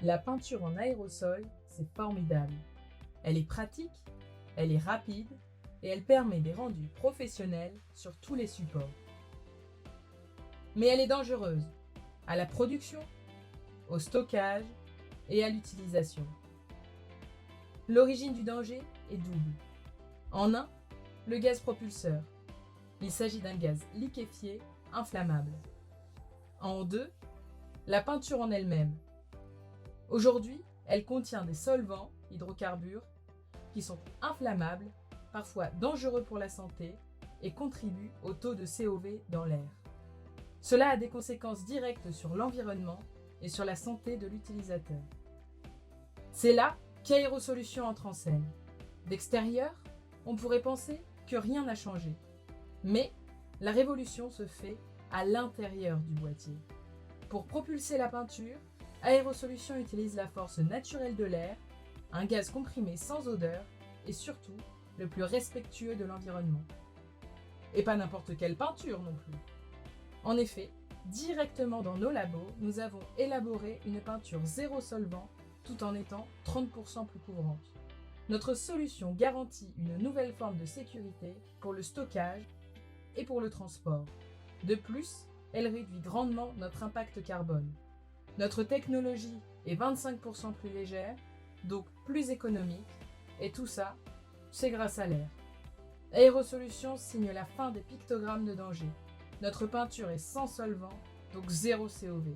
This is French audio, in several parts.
La peinture en aérosol, c'est formidable. Elle est pratique, elle est rapide et elle permet des rendus professionnels sur tous les supports. Mais elle est dangereuse à la production, au stockage et à l'utilisation. L'origine du danger est double. En un, le gaz propulseur. Il s'agit d'un gaz liquéfié inflammable. En deux, la peinture en elle-même. Aujourd'hui, elle contient des solvants, hydrocarbures, qui sont inflammables, parfois dangereux pour la santé et contribuent au taux de COV dans l'air. Cela a des conséquences directes sur l'environnement et sur la santé de l'utilisateur. C'est là qu'Aérosolutions entre en scène. D'extérieur, on pourrait penser que rien n'a changé. Mais la révolution se fait à l'intérieur du boîtier. Pour propulser la peinture, Aérosolutions utilise la force naturelle de l'air, un gaz comprimé sans odeur et surtout le plus respectueux de l'environnement. Et pas n'importe quelle peinture non plus. En effet, directement dans nos labos, nous avons élaboré une peinture zéro solvant tout en étant 30% plus couvrante. Notre solution garantit une nouvelle forme de sécurité pour le stockage et pour le transport. De plus, elle réduit grandement notre impact carbone. Notre technologie est 25% plus légère, donc plus économique, et tout ça, c'est grâce à l'air. Aérosolutions signe la fin des pictogrammes de danger. Notre peinture est sans solvant, donc zéro COV.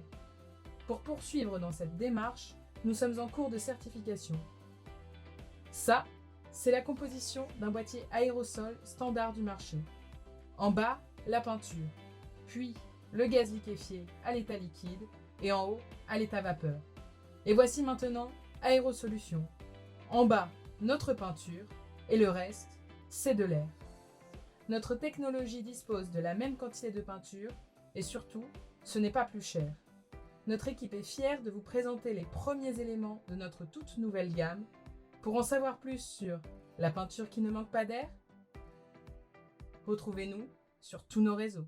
Pour poursuivre dans cette démarche, nous sommes en cours de certification. Ça, c'est la composition d'un boîtier aérosol standard du marché. En bas, la peinture, puis le gaz liquéfié à l'état liquide et en haut, à l'état vapeur. Et voici maintenant Aérosolutions. En bas, notre peinture et le reste, c'est de l'air. Notre technologie dispose de la même quantité de peinture et surtout, ce n'est pas plus cher. Notre équipe est fière de vous présenter les premiers éléments de notre toute nouvelle gamme. Pour en savoir plus sur la peinture qui ne manque pas d'air, retrouvez-nous sur tous nos réseaux.